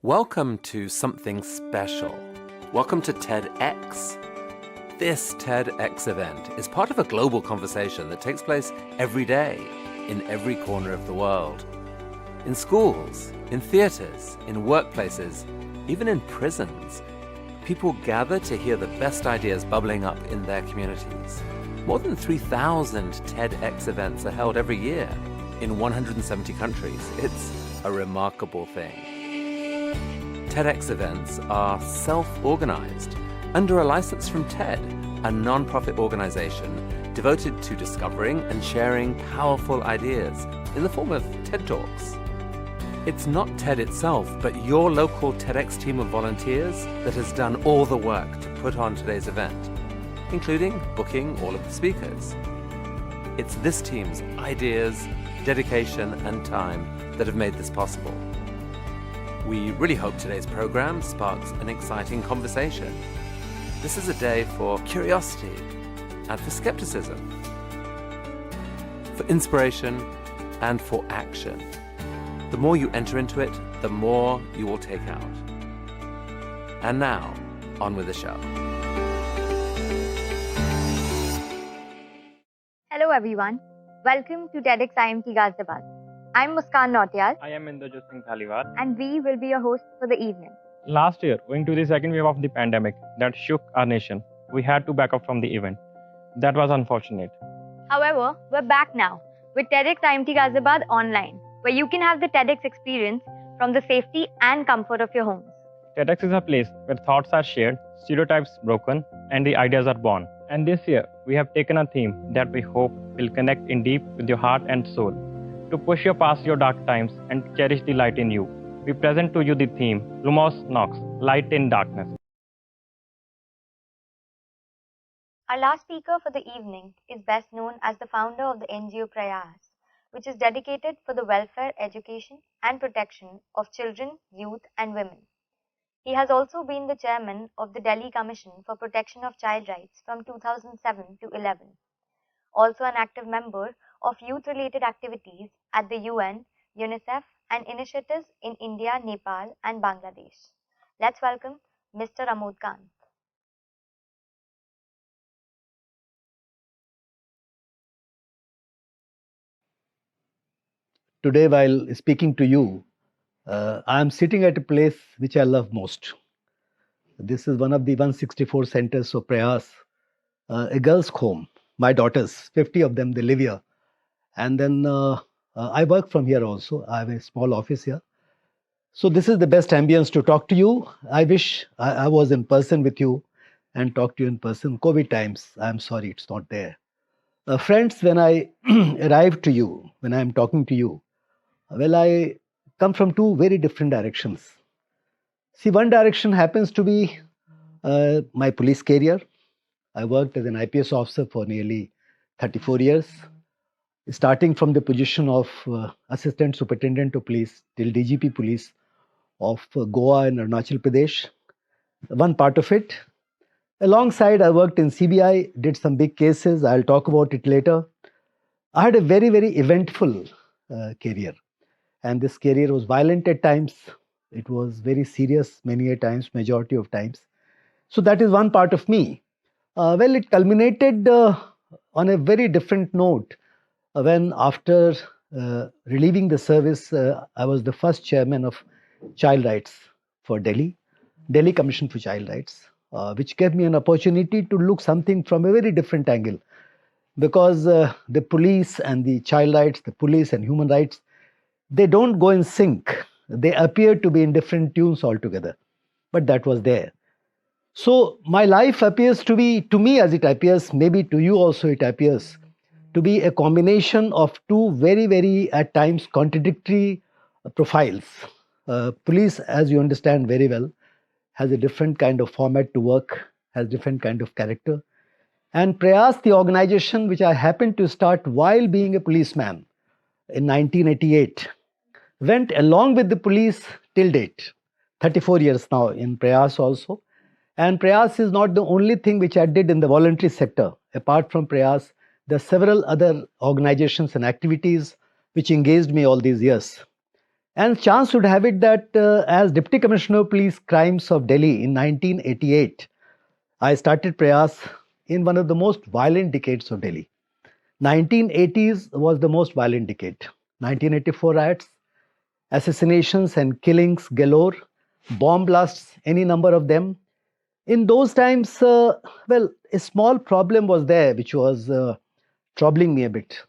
Welcome to something special. Welcome to TEDx. This TEDx event is part of a global conversation that takes place every day in every corner of the world. In schools, in theaters, in workplaces, even in prisons, people gather to hear the best ideas bubbling up in their communities. More than 3,000 TEDx events are held every year in 170 countries. It's a remarkable thing. TEDx events are self-organized under a license from TED, a non-profit organization devoted to discovering and sharing powerful ideas in the form of TED Talks. It's not TED itself, but your local TEDx team of volunteers that has done all the work to put on today's event, including booking all of the speakers. It's this team's ideas, dedication, and time that have made this possible. We really hope today's program sparks an exciting conversation. This is a day for curiosity and for skepticism, for inspiration and for action. The more you enter into it, the more you will take out. And now, on with the show. Hello everyone. Welcome to TEDx IMT Ghaziabad. I'm Muskan Nautiyal. I am Indrajit Singh Thaliwal. And we will be your hosts for the evening. Last year, owing to the second wave of the pandemic that shook our nation, we had to back up from the event. That was unfortunate. However, we're back now with TEDx IMT Ghaziabad online, where you can have the TEDx experience from the safety and comfort of your homes. TEDx is a place where thoughts are shared, stereotypes broken, and the ideas are born. And this year, we have taken a theme that we hope will connect in deep with your heart and soul. To push you past your dark times and cherish the light in you, we present to you the theme, Lumos Nox, Light in Darkness. Our last speaker for the evening is best known as the founder of the NGO Prayas, which is dedicated for the welfare, education, and protection of children, youth, and women. He has also been the chairman of the Delhi Commission for Protection of Child Rights from 2007 to 11. Also an active member of youth-related activities at the UN, UNICEF, and initiatives in India, Nepal, and Bangladesh. Let's welcome Mr. Amod Kanth. Today, while speaking to you, I am sitting at a place which I love most. This is one of the 164 centers of Prayas, a girls' home. My daughters, 50 of them, they live here. And then I work from here also. I have a small office here. So this is the best ambience to talk to you. I wish I was in person with you and talk to you in person. COVID times, I'm sorry, it's not there. Friends, when I arrive to you, when I'm talking to you, well, I come from two very different directions. See, one direction happens to be my police career. I worked as an IPS officer for nearly 34 years, starting from the position of Assistant Superintendent of Police till DGP Police of Goa and Arunachal Pradesh, one part of it. Alongside, I worked in CBI, did some big cases. I'll talk about it later. I had a very, very eventful career. And this career was violent at times. It was very serious many a times, majority of times. So that is one part of me. Well, it culminated on a very different note when after relieving the service, I was the first chairman of Child Rights for Delhi Commission for Child Rights, which gave me an opportunity to look something from a very different angle. Because the police and the child rights, the police and human rights, they don't go in sync. They appear to be in different tunes altogether. But that was there. So my life appears to be, to me as it appears, maybe to you also it appears, to be a combination of two very, very, at times, contradictory profiles. Police, as you understand very well, has a different kind of format to work, has different kind of character. And Prayas, the organization which I happened to start while being a policeman in 1988, went along with the police till date, 34 years now in Prayas also. And Prayas is not the only thing which I did in the voluntary sector. Apart from Prayas, there are several other organizations and activities which engaged me all these years. And chance would have it that as Deputy Commissioner of Police Crimes of Delhi in 1988, I started Prayas in one of the most violent decades of Delhi. 1980s was the most violent decade. 1984 riots, assassinations and killings galore, bomb blasts, any number of them. In those times, a small problem was there which was troubling me a bit.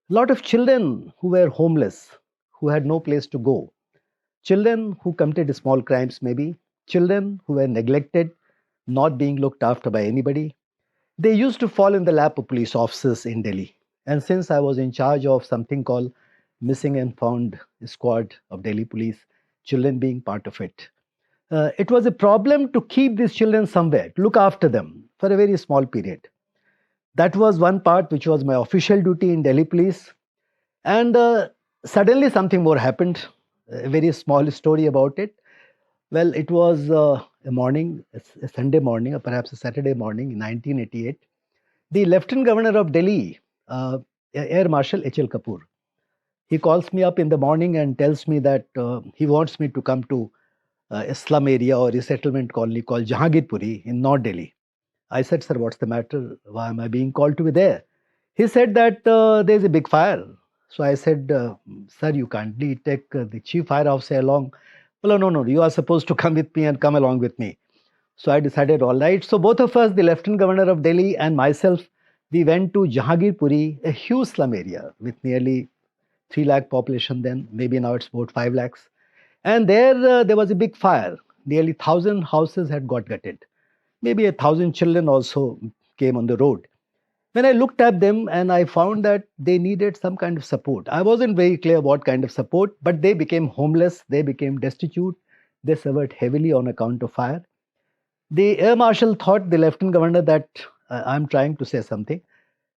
A lot of children who were homeless, who had no place to go, children who committed small crimes, maybe, children who were neglected, not being looked after by anybody, they used to fall in the lap of police officers in Delhi. And since I was in charge of something called Missing and Found Squad of Delhi Police, children being part of it, it was a problem to keep these children somewhere, to look after them for a very small period. That was one part which was my official duty in Delhi Police. And suddenly something more happened. A very small story about it. Well, it was a morning, a Sunday morning, or perhaps a Saturday morning in 1988. The Lieutenant Governor of Delhi, Air Marshal H.L. Kapoor, he calls me up in the morning and tells me that he wants me to come to a slum area or a settlement colony called Jahangirpuri in North Delhi. I said, sir, what's the matter? Why am I being called to be there? He said that there's a big fire. So I said, sir, you can't take the chief fire officer along. Well, no, you are supposed to come with me and come along with me. So I decided, all right. So both of us, the Lieutenant Governor of Delhi and myself, we went to Jahangirpuri, a huge slum area with nearly 3 lakh population then, maybe now it's about 5 lakhs. And there was a big fire. Nearly 1,000 houses had got gutted. Maybe 1,000 children also came on the road. When I looked at them and I found that they needed some kind of support. I wasn't very clear what kind of support, but they became homeless, they became destitute, they suffered heavily on account of fire. The Air Marshal thought, the Lieutenant Governor, that I'm trying to say something.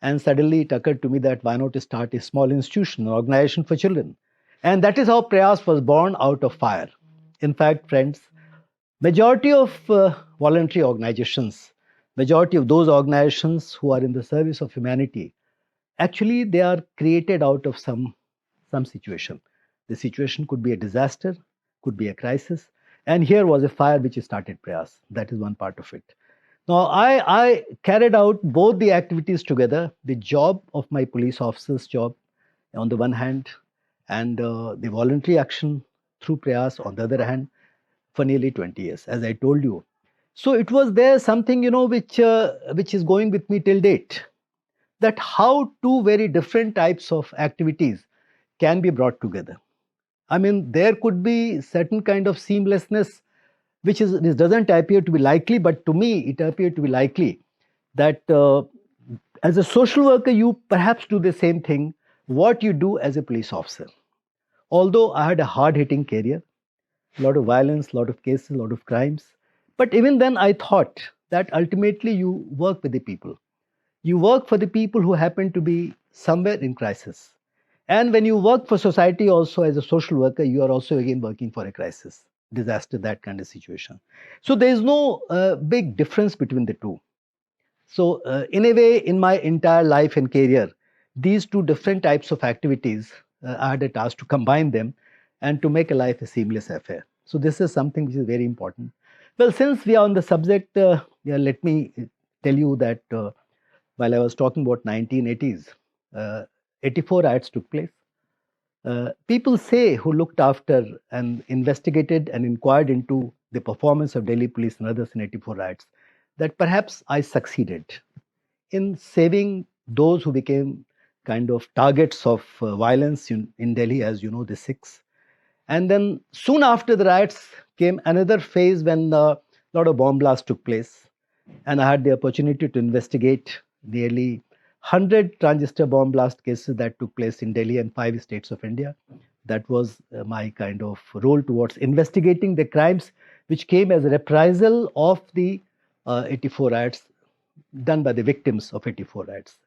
And suddenly it occurred to me that why not start a small institution, an organization for children. And that is how Prayas was born, out of fire. In fact, friends, majority of voluntary organizations, majority of those organizations who are in the service of humanity, actually they are created out of some situation. The situation could be a disaster, could be a crisis, and here was a fire which started Prayas. That is one part of it. Now, I carried out both the activities together, the job of my police officer's job on the one hand, and the voluntary action through Prayas on the other hand, for nearly 20 years, as I told you. So it was there something, which is going with me till date, that how two very different types of activities can be brought together. I mean, there could be certain kind of seamlessness which doesn't appear to be likely, but to me it appeared to be likely that as a social worker you perhaps do the same thing what you do as a police officer. Although I had a hard-hitting career, a lot of violence, a lot of cases, a lot of crimes, but even then I thought that ultimately you work with the people. You work for the people who happen to be somewhere in crisis. And when you work for society also as a social worker, you are also again working for a crisis, disaster, that kind of situation. So there is no big difference between the two. So in a way, in my entire life and career, these two different types of activities, I had a task to combine them and to make a life a seamless affair. So this is something which is very important. Well, since we are on the subject, let me tell you that while I was talking about 1980s, 84 riots took place. People say who looked after and investigated and inquired into the performance of Delhi police and others in 84 riots, that perhaps I succeeded in saving those who became kind of targets of violence in Delhi, as you know, the Sikhs. And then soon after the riots came another phase when a lot of bomb blasts took place. And I had the opportunity to investigate nearly 100 transistor bomb blast cases that took place in Delhi and 5 states of India. That was my kind of role towards investigating the crimes which came as a reprisal of the 84 riots done by the victims of 84 riots.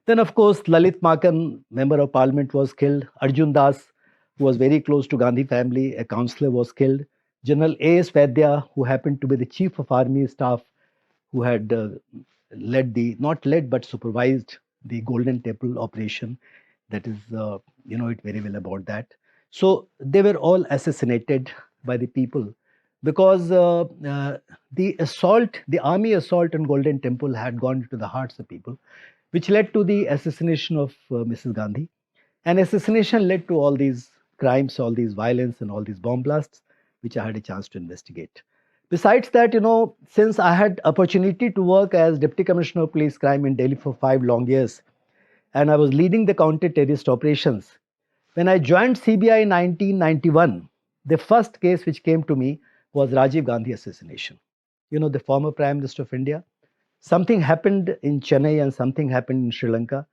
Then, of course, Lalit Makan, member of parliament, was killed. Arjun Das, who was very close to Gandhi family, a councillor, was killed. General A.S. Vaidya, who happened to be the chief of army staff, who had not led but supervised the Golden Temple operation. That is, you know it very well about that. So they were all assassinated by the people because the army assault on Golden Temple had gone into the hearts of people, which led to the assassination of Mrs. Gandhi. And assassination led to all these crimes, all these violence, and all these bomb blasts, which I had a chance to investigate. Besides that, since I had opportunity to work as Deputy Commissioner of Police Crime in Delhi for 5 long years, and I was leading the counter-terrorist operations, when I joined CBI in 1991, the first case which came to me was Rajiv Gandhi assassination. The former Prime Minister of India. Something happened in Chennai and something happened in Sri Lanka,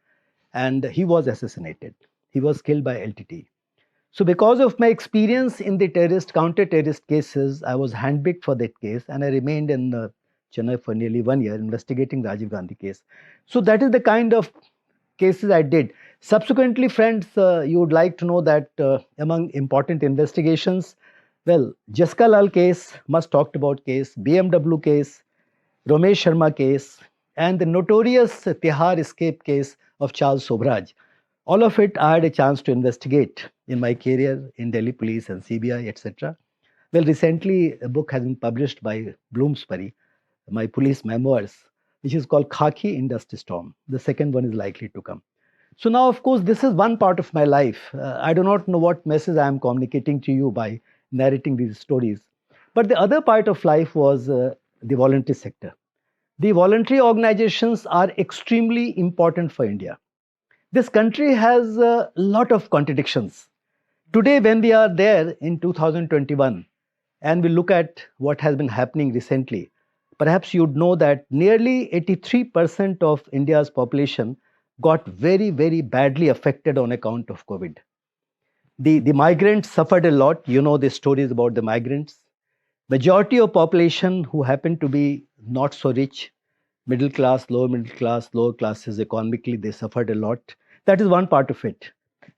and he was assassinated. He was killed by LTT. So because of my experience in the counter-terrorist cases, I was handpicked for that case, and I remained in Chennai for nearly 1 year investigating Rajiv Gandhi case. So that is the kind of cases I did. Subsequently, friends, you would like to know that among important investigations, well, Jessica Lal case, much talked about case, BMW case, Ramesh Sharma case, and the notorious Tihar escape case of Charles Sobraj. All of it I had a chance to investigate in my career in Delhi Police and CBI, etc. Well, recently a book has been published by Bloomsbury, my police memoirs, which is called Khaki in Dusty Storm. The second one is likely to come. So now, of course, this is one part of my life. I do not know what message I am communicating to you by narrating these stories. But the other part of life was the voluntary sector. The voluntary organizations are extremely important for India. This country has a lot of contradictions. Today, when we are there in 2021 and we look at what has been happening recently, perhaps you'd know that nearly 83% of India's population got very, very badly affected on account of COVID. The migrants suffered a lot. You know the stories about the migrants. Majority of population who happen to be not so rich, middle class, lower classes economically, they suffered a lot. That is one part of it.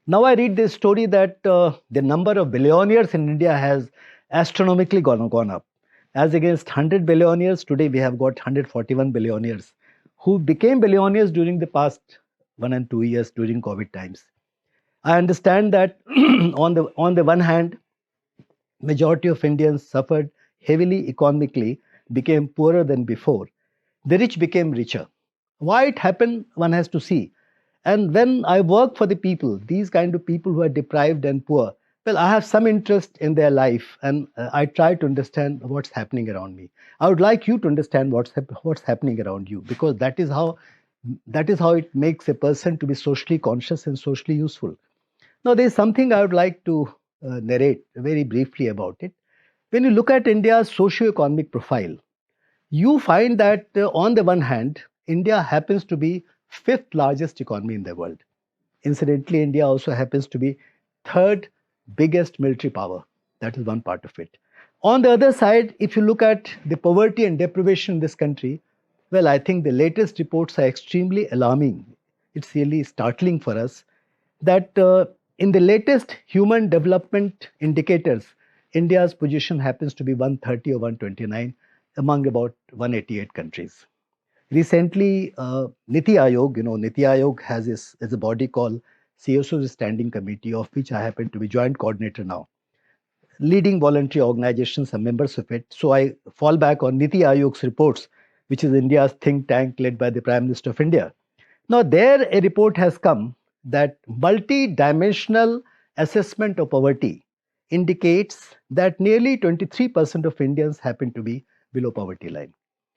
Now I read this story that the number of billionaires in India has astronomically gone up. As against 100 billionaires, today we have got 141 billionaires who became billionaires during the past 1 and 2 years during COVID times. I understand that on the one hand, majority of Indians suffered heavily economically, became poorer than before. The rich became richer. Why it happened, one has to see. And when I work for the people, these kind of people who are deprived and poor, well, I have some interest in their life, and I try to understand what's happening around me. I would like you to understand what's happening around you, because that is how it makes a person to be socially conscious and socially useful. Now, there is something I would like to narrate very briefly about it. When you look at India's socio-economic profile, you find that on the one hand, India happens to be fifth largest economy in the world. Incidentally, India also happens to be third biggest military power. That is one part of it. On the other side, if you look at the poverty and deprivation in this country, well, I think the latest reports are extremely alarming. It's really startling for us that in the latest human development indicators, India's position happens to be 130 or 129 among about 188 countries. Recently, Niti Aayog has a body called CSO Standing Committee, of which I happen to be joint coordinator now. Leading voluntary organizations are members of it. So I fall back on Niti Aayog's reports, which is India's think tank led by the Prime Minister of India. Now, there a report has come that multi-dimensional assessment of poverty indicates that nearly 23% of Indians happen to be below poverty line.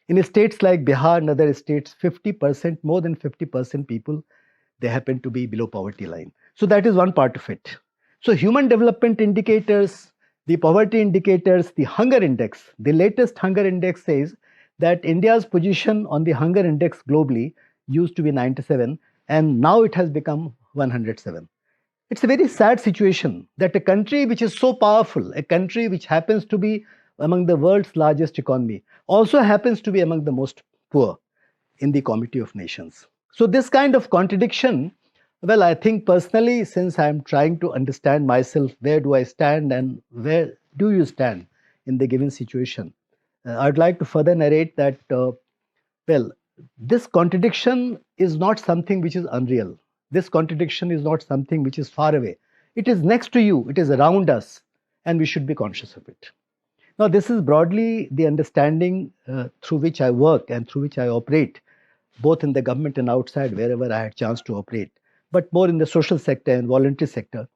In states like Bihar and other states, 50%, more than 50% people, they happen to be below poverty line. So that is one part of it. So human development indicators, the poverty indicators, the hunger index, the latest hunger index says that India's position on the hunger index globally used to be 97 and now it has become 107. It's a very sad situation that a country which is so powerful, a country which happens to be among the world's largest economy, also happens to be among the most poor in the Committee of Nations. So this kind of contradiction, well, I think personally, since I'm trying to understand myself, where do I stand and where do you stand in the given situation, I'd like to further narrate that, well, this contradiction is not something which is unreal. This contradiction is not something which is far away. It is next to you, it is around us, and we should be conscious of it. Now, this is broadly the understanding through which I work and through which I operate, both in the government and outside, wherever I had chance to operate, but more in the social sector and voluntary sector,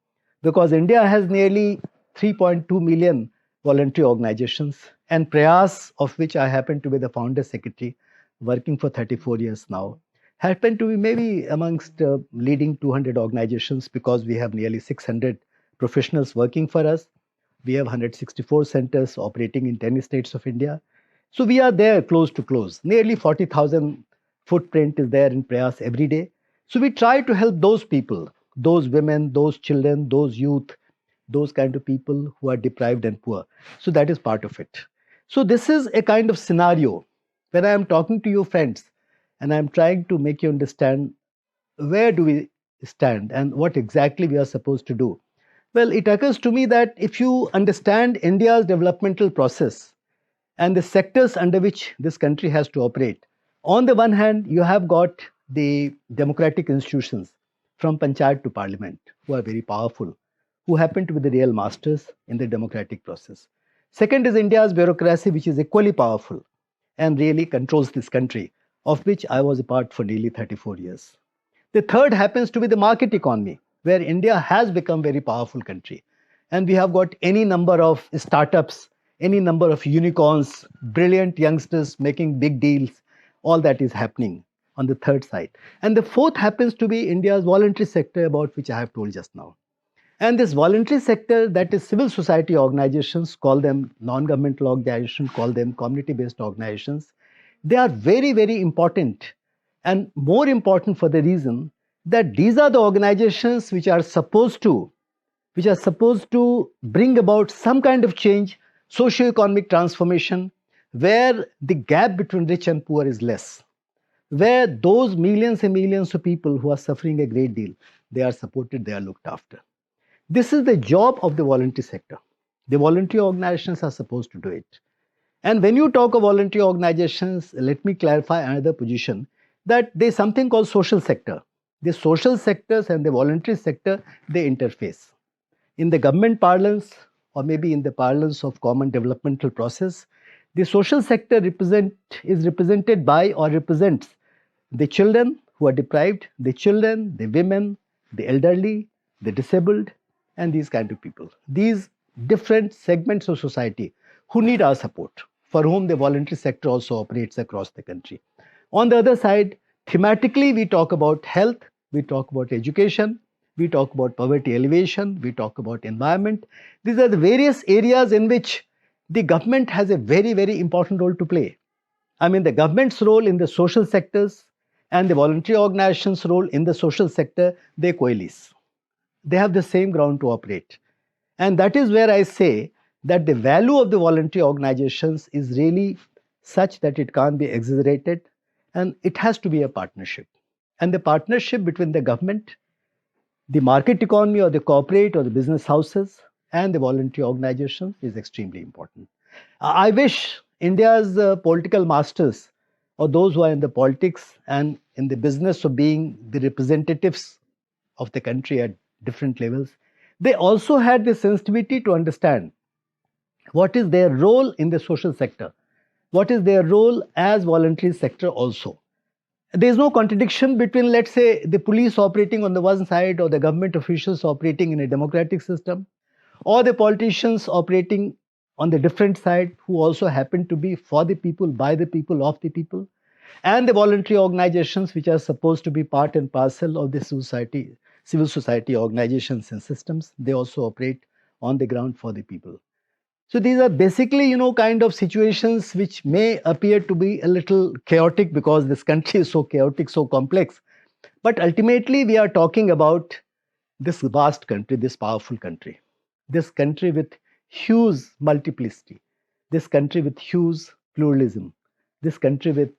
because India has nearly 3.2 million voluntary organizations, and Prayas, of which I happen to be the founder secretary, working for 34 years now, happen to be maybe amongst leading 200 organizations, because we have nearly 600 professionals working for us. We have 164 centers operating in 10 states of India. So we are there close to close. Nearly 40,000 footprint is there in Prayas every day. So we try to help those people, those women, those children, those youth, those kind of people who are deprived and poor. So that is part of it. So this is a kind of scenario when I am talking to you friends, and I am trying to make you understand where do we stand and what exactly we are supposed to do. Well, it occurs to me that if you understand India's developmental process and the sectors under which this country has to operate, on the one hand, you have got the democratic institutions from panchayat to parliament who are very powerful, who happen to be the real masters in the democratic process. Second is India's bureaucracy, which is equally powerful and really controls this country, of which I was a part for nearly 34 years. The third happens to be the market economy, where India has become a very powerful country. And we have got any number of startups, any number of unicorns, brilliant youngsters making big deals. All that is happening on the third side. And the fourth happens to be India's voluntary sector, about which I have told just now. And this voluntary sector, that is civil society organizations, call them non-governmental organizations, call them community-based organizations, they are very, very important, and more important for the reason that these are the organizations which are supposed to bring about some kind of change, socio-economic transformation, where the gap between rich and poor is less, where those millions and millions of people who are suffering a great deal, they are supported, they are looked after. This is the job of the voluntary sector. The voluntary organizations are supposed to do it. And when you talk of voluntary organizations, let me clarify another position, that there is something called social sector. The social sectors and the voluntary sector, they interface. In the government parlance, or maybe in the parlance of common developmental process, the social sector is represented by or represents the children who are deprived, the children, the women, the elderly, the disabled, and these kind of people. These different segments of society who need our support, for whom the voluntary sector also operates across the country. On the other side, thematically, we talk about health, we talk about education, we talk about poverty alleviation, we talk about environment. These are the various areas in which the government has a very, very important role to play. I mean, the government's role in the social sectors and the voluntary organizations' role in the social sector, they coalesce. They have the same ground to operate. And that is where I say that the value of the voluntary organizations is really such that it can't be exaggerated, and it has to be a partnership. And the partnership between the government, the market economy, or the corporate or the business houses, and the voluntary organizations is extremely important. I wish India's political masters, or those who are in the politics and in the business of being the representatives of the country at different levels, they also had the sensitivity to understand what is their role in the social sector, what is their role as voluntary sector also. There is no contradiction between, let's say, the police operating on the one side, or the government officials operating in a democratic system, or the politicians operating on the different side, who also happen to be for the people, by the people, of the people, and the voluntary organizations which are supposed to be part and parcel of the civil society organizations and systems. They also operate on the ground for the people. So these are basically, kind of situations which may appear to be a little chaotic, because this country is so chaotic, so complex. But ultimately, we are talking about this vast country, this powerful country, this country with huge multiplicity, this country with huge pluralism, this country with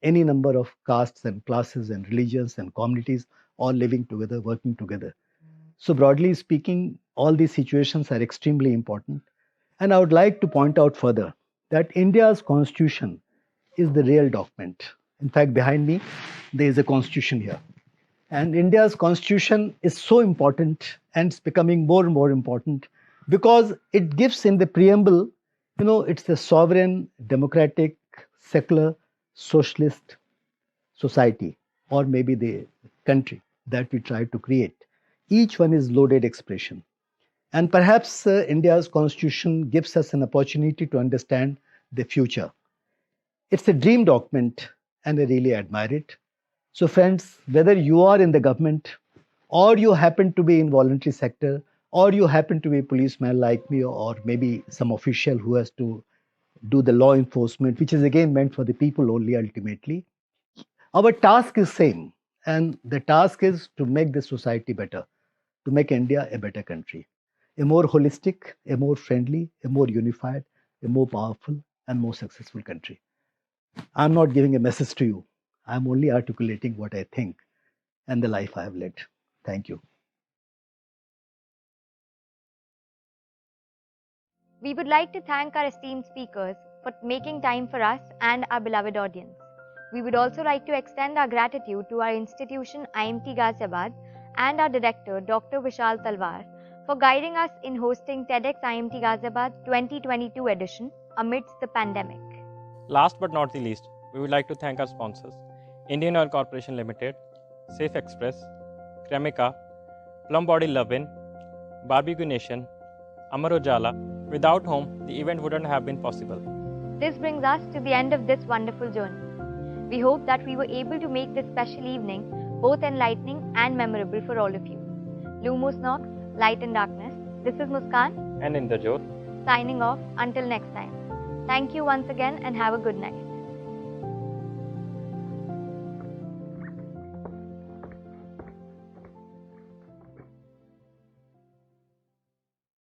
any number of castes and classes and religions and communities all living together, working together. So broadly speaking, all these situations are extremely important. And I would like to point out further that India's constitution is the real document. In fact, behind me, there is a constitution here. And India's constitution is so important and it's becoming more and more important because it gives in the preamble, it's the sovereign, democratic, secular, socialist society, or maybe the country that we try to create. Each one is loaded expression. And perhaps India's constitution gives us an opportunity to understand the future. It's a dream document and I really admire it. So friends, whether you are in the government or you happen to be in voluntary sector or you happen to be a policeman like me or maybe some official who has to do the law enforcement, which is again meant for the people only ultimately, our task is same. And the task is to make the society better, to make India a better country, a more holistic, a more friendly, a more unified, a more powerful and more successful country. I'm not giving a message to you. I'm only articulating what I think and the life I have led. Thank you. We would like to thank our esteemed speakers for making time for us and our beloved audience. We would also like to extend our gratitude to our institution IMT Ghaziabad and our director Dr. Vishal Talwar for guiding us in hosting TEDx IMT Ghaziabad 2022 edition amidst the pandemic. Last but not the least, we would like to thank our sponsors, Indian Oil Corporation Limited, Safe Express, Cremica, Plum Body Lovin, Barbecue Nation, Amar Ujala. Without whom, the event wouldn't have been possible. This brings us to the end of this wonderful journey. We hope that we were able to make this special evening both enlightening and memorable for all of you. Lumos Knox, Light and Darkness. This is Muskan And in the Jyot, signing off until next time. Thank you once again and have a good night.